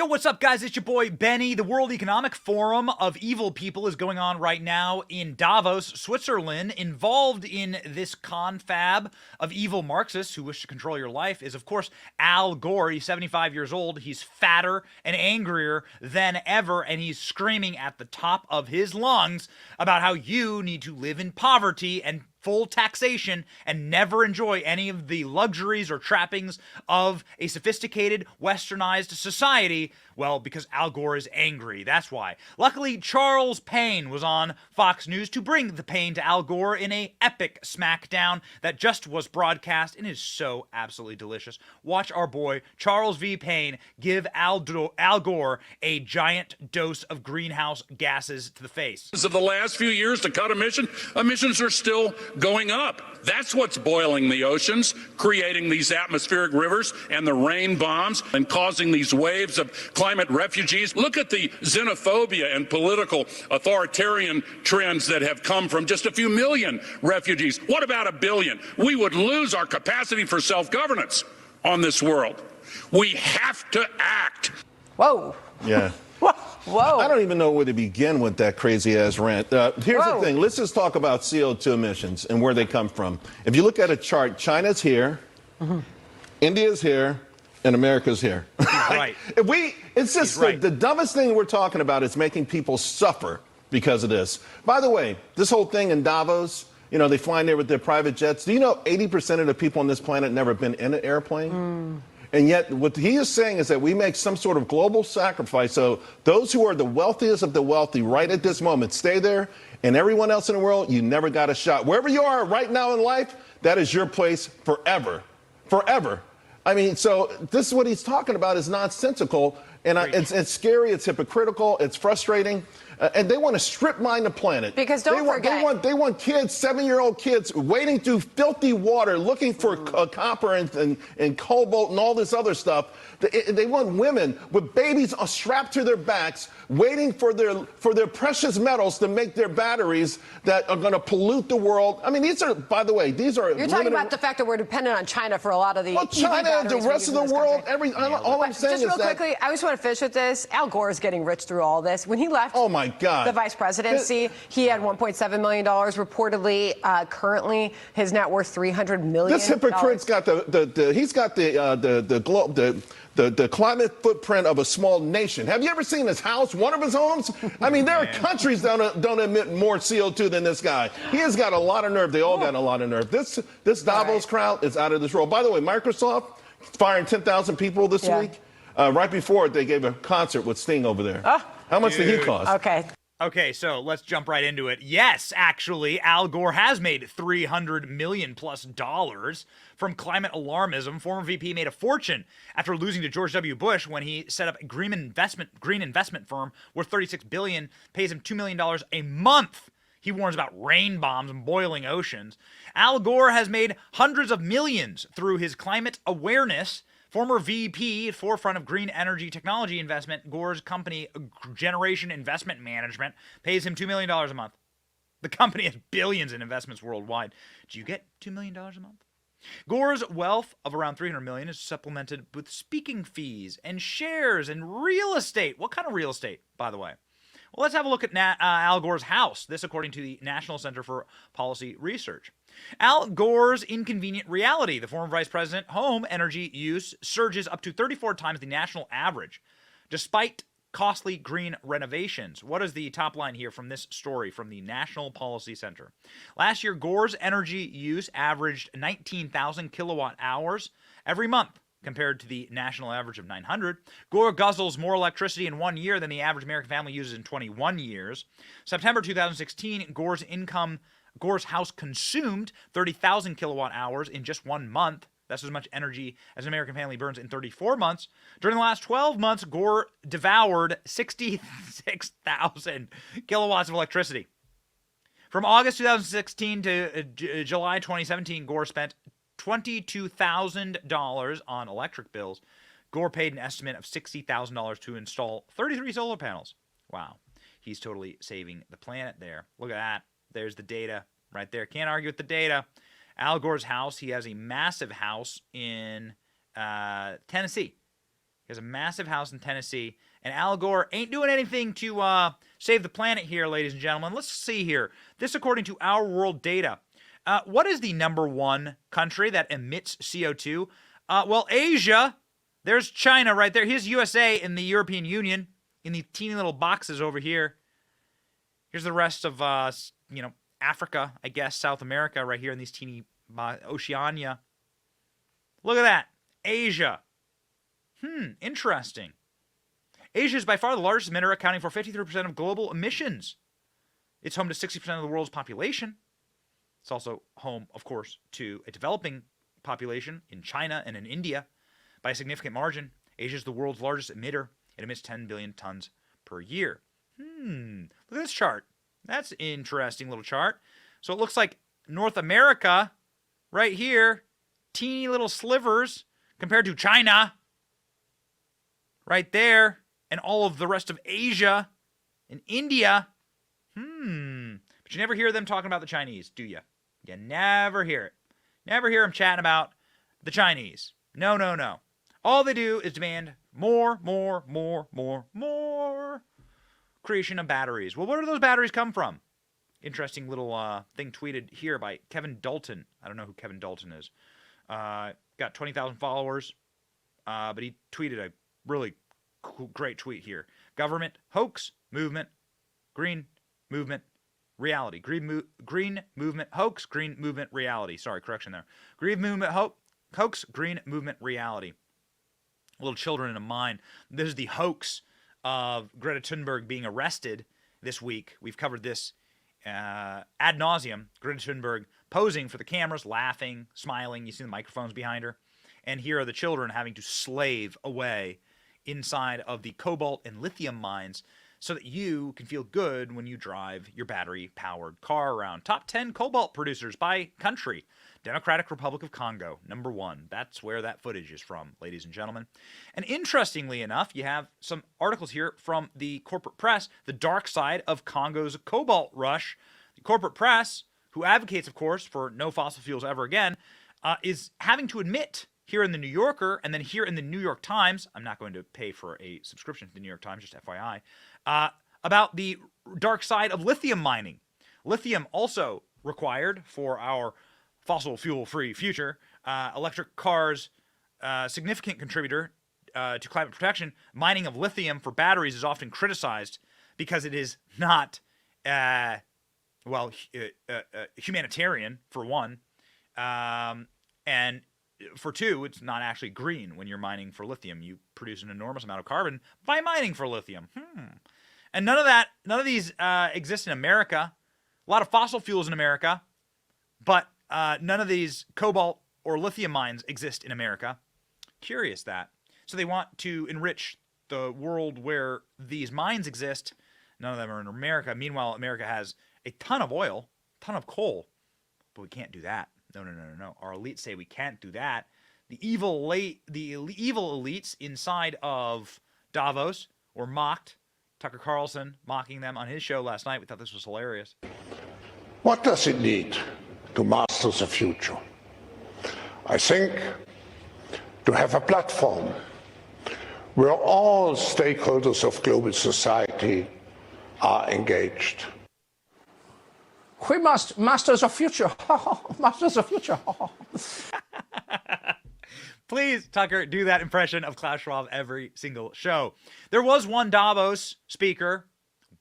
Yo, what's up, guys? It's your boy, Benny. The World Economic Forum of Evil People is going on right now in Davos, Switzerland. Involved in this confab of evil Marxists who wish to control your life is, of course, Al Gore. He's 75 years old. He's fatter and angrier than ever, and he's screaming at the top of his lungs about how you need to live in poverty and full taxation and never enjoy any of the luxuries or trappings of a sophisticated, westernized society. Well, because Al Gore is angry. That's why. Luckily, Charles Payne was on Fox News to bring the pain to Al Gore in a epic smackdown that just was broadcast and is so absolutely delicious. Watch our boy, Charles V. Payne, give Al Gore a giant dose of greenhouse gases to the face. Of the last few years to cut emissions are still going up. That's what's boiling the oceans, creating these atmospheric rivers and the rain bombs and causing these waves of climate refugees. Look at the xenophobia and political authoritarian trends that have come from just a few million refugees. What about a billion? We would lose our capacity for self-governance on this world. We have to act. Whoa. Yeah. Whoa. I don't even know where to begin with that crazy-ass rant. Here's the thing. Let's just talk about CO2 emissions and where they come from. If you look at a chart, China's here, India's here, and America's here. Right. It's just right. the dumbest thing we're talking about is making people suffer because of this. By the way, this whole thing in Davos, you know, they fly in there with their private jets. Do you know 80% of the people on this planet never been in an airplane? And yet what he is saying is that we make some sort of global sacrifice. So those who are the wealthiest of the wealthy right at this moment stay there, and everyone else in the world, you never got a shot. Wherever you are right now in life, that is your place forever. Forever. I mean, so this is what he's talking about is nonsensical, and it's scary, it's hypocritical, it's frustrating. And they want to strip mine the planet. Because don't forget. They want kids, 7-year-old kids, wading through filthy water, looking for copper and cobalt and all this other stuff. They want women with babies strapped to their backs, waiting for their precious metals to make their batteries that are going to pollute the world. I mean, these are, by the way, these are. You're talking about the fact that we're dependent on China for a lot of the. Well, China, the rest of the world, all I'm saying is that. Just real quickly, I just want to finish with this. Al Gore is getting rich through all this. When he left. Oh my God. The vice presidency, he had $1.7 million reportedly. Currently, his net worth $300 million. This hypocrite's got he's got the climate footprint of a small nation. Have you ever seen his house, one of his homes? I mean, there are countries that don't emit more CO2 than this guy. He has got a lot of nerve. They all got a lot of nerve. This Davos crowd is out of this world. By the way, Microsoft firing 10,000 people this week. Right before it, they gave a concert with Sting over there. How much did he cost? Okay, so let's jump right into it. Yes, actually, Al Gore has made $300 million plus from climate alarmism. Former VP made a fortune after losing to George W. Bush when he set up a green investment firm worth $36 billion, pays him $2 million a month. He warns about rain bombs and boiling oceans. Al Gore has made hundreds of millions through his climate awareness. Former VP at forefront of green energy technology investment, Gore's company, Generation Investment Management, pays him $2 million a month. The company has billions in investments worldwide. Do you get $2 million a month? Gore's wealth of around $300 million is supplemented with speaking fees and shares and real estate. What kind of real estate, by the way? Well, let's have a look at Al Gore's house. This, according to the National Center for Policy Research. Al Gore's inconvenient reality. The former vice president home energy use surges up to 34 times the national average, despite costly green renovations. What is the top line here from this story from the National Policy Center? Last year, Gore's energy use averaged 19,000 kilowatt hours every month, compared to the national average of 900. Gore guzzles more electricity in 1 year than the average American family uses in 21 years. September 2016, Gore's house consumed 30,000 kilowatt hours in just 1 month. That's as much energy as an American family burns in 34 months. During the last 12 months, Gore devoured 66,000 kilowatts of electricity. From August 2016 to July 2017, Gore spent $22,000 on electric bills. Gore paid an estimate of $60,000 to install 33 solar panels. Wow. He's totally saving the planet there. Look at that. There's the data right there. Can't argue with the data. Al Gore's house, he has a massive house in Tennessee. He has a massive house in Tennessee. And Al Gore ain't doing anything to save the planet here, ladies and gentlemen. Let's see here. This according to Our World Data. What is the number one country that emits CO2? Well, Asia. There's China right there. Here's USA in the European Union in the teeny little boxes over here. Here's the rest of, Africa, I guess, South America right here in these teeny Oceania. Look at that. Asia. Interesting. Asia is by far the largest emitter, accounting for 53% of global emissions. It's home to 60% of the world's population. It's also home, of course, to a developing population in China and in India. By a significant margin, Asia is the world's largest emitter. It emits 10 billion tons per year. Look at this chart. That's an interesting little chart. So it looks like North America, right here, teeny little slivers compared to China, right there, and all of the rest of Asia and India. But you never hear them talking about the Chinese, do you? You never hear it. Never hear them chatting about the Chinese. No, no, no. All they do is demand more creation of batteries. Well, where do those batteries come from? Interesting little thing tweeted here by Kevin Dalton. I don't know who Kevin Dalton is. Got 20,000 followers, but he tweeted a really great tweet here. Government, hoax, movement, green, movement, reality. Green movement, hoax, green movement, reality. Sorry, correction there. Green movement, hoax, green movement, reality. Little children in mind. This is the hoax of Greta Thunberg being arrested this week. We've covered this ad nauseum. Greta Thunberg posing for the cameras, laughing, smiling. You see the microphones behind her. And here are the children having to slave away inside of the cobalt and lithium mines so that you can feel good when you drive your battery-powered car around. Top 10 cobalt producers by country. Democratic Republic of Congo, number 1. That's where that footage is from, ladies and gentlemen. And interestingly enough, you have some articles here from the corporate press, the dark side of Congo's cobalt rush. The corporate press, who advocates, of course, for no fossil fuels ever again, is having to admit here in the New Yorker and then here in the New York Times, I'm not going to pay for a subscription to the New York Times, just FYI, about the dark side of lithium mining. Lithium also required for our fossil fuel-free future. Electric cars, significant contributor to climate protection. Mining of lithium for batteries is often criticized because it is not, humanitarian, for one. And for two, it's not actually green when you're mining for lithium. You produce an enormous amount of carbon by mining for lithium. And none of these exist in America. A lot of fossil fuels in America, but none of these cobalt or lithium mines exist in America. Curious that. So they want to enrich the world where these mines exist. None of them are in America. Meanwhile, America has a ton of oil, ton of coal, but we can't do that. No. Our elites say we can't do that. The evil elites inside of Davos were mocked. Tucker Carlson mocking them on his show last night. We thought this was hilarious. What does it need to master the future? I think to have a platform where all stakeholders of global society are engaged. We must master the future. Master the future. Please, Tucker, do that impression of Klaus Schwab every single show. There was one Davos speaker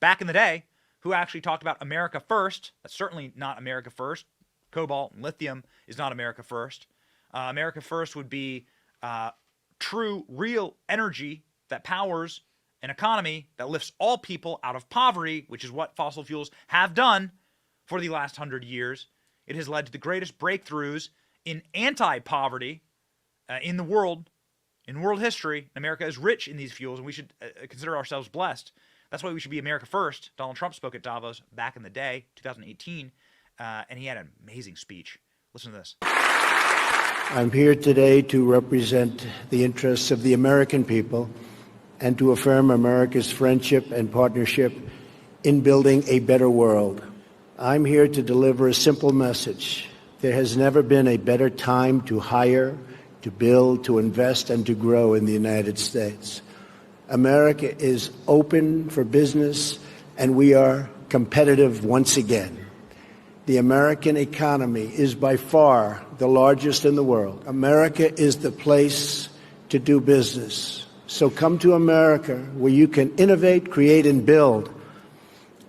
back in the day who actually talked about America first. That's certainly not America first. Cobalt and lithium is not America first. America first would be true, real energy that powers an economy that lifts all people out of poverty, which is what fossil fuels have done for the last 100 years. It has led to the greatest breakthroughs in anti-poverty in the world, in world history. America is rich in these fuels, and we should consider ourselves blessed. That's why we should be America first. Donald Trump spoke at Davos back in the day, 2018, and he had an amazing speech. Listen to this. I'm here today to represent the interests of the American people and to affirm America's friendship and partnership in building a better world. I'm here to deliver a simple message. There has never been a better time to hire, to build, to invest, and to grow in the United States. America is open for business, and we are competitive once again. The American economy is by far the largest in the world. America is the place to do business. So come to America, where you can innovate, create, and build.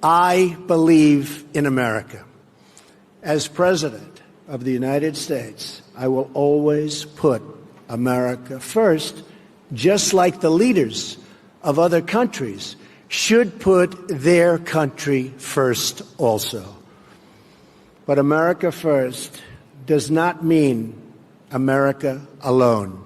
I believe in America. As President of the United States, I will always put America first, just like the leaders of other countries should put their country first also. But America first does not mean America alone.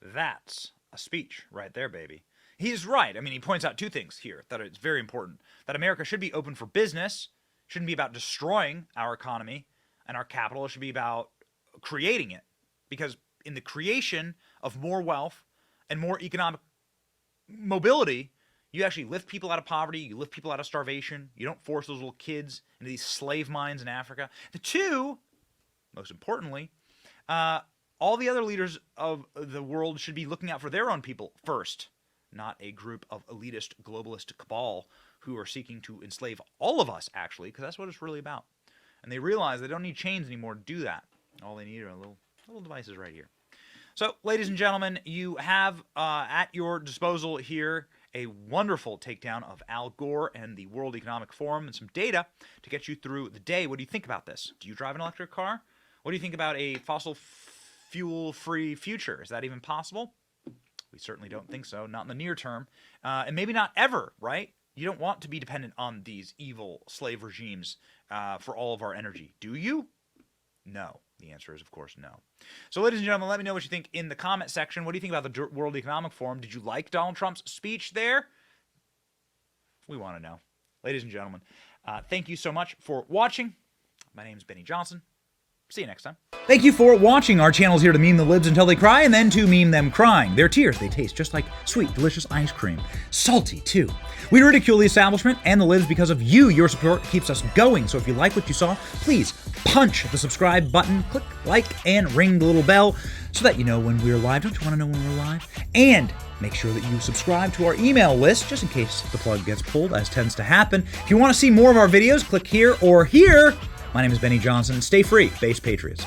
That's a speech right there, baby. He's right. I mean, he points out two things here that it's very important. That America should be open for business, shouldn't be about destroying our economy and our capital. It should be about creating it. Because in the creation of more wealth and more economic mobility, you actually lift people out of poverty, you lift people out of starvation, you don't force those little kids into these slave mines in Africa. The two, most importantly, all the other leaders of the world should be looking out for their own people first, not a group of elitist, globalist cabal who are seeking to enslave all of us, actually, because that's what it's really about. And they realize they don't need chains anymore to do that. All they need are little devices right here. So, ladies and gentlemen, you have at your disposal here a wonderful takedown of Al Gore and the World Economic Forum and some data to get you through the day. What do you think about this? Do you drive an electric car? What do you think about a fossil fuel-free future? Is that even possible? We certainly don't think so, not in the near term, and maybe not ever, right? You don't want to be dependent on these evil slave regimes for all of our energy, do you? No. The answer is, of course, no. So, ladies and gentlemen, let me know what you think in the comment section. What do you think about the World Economic Forum? Did you like Donald Trump's speech there? We want to know. Ladies and gentlemen, thank you so much for watching. My name is Benny Johnson. See you next time. Thank you for watching. Our channel's here to meme the libs until they cry and then to meme them crying. Their tears, they taste just like sweet, delicious ice cream. Salty, too. We ridicule the establishment and the libs because of you. Your support keeps us going. So if you like what you saw, please punch the subscribe button, click like, and ring the little bell so that you know when we're live. Don't you want to know when we're live? And make sure that you subscribe to our email list just in case the plug gets pulled, as tends to happen. If you want to see more of our videos, click here or here. My name is Benny Johnson. Stay free, base patriots.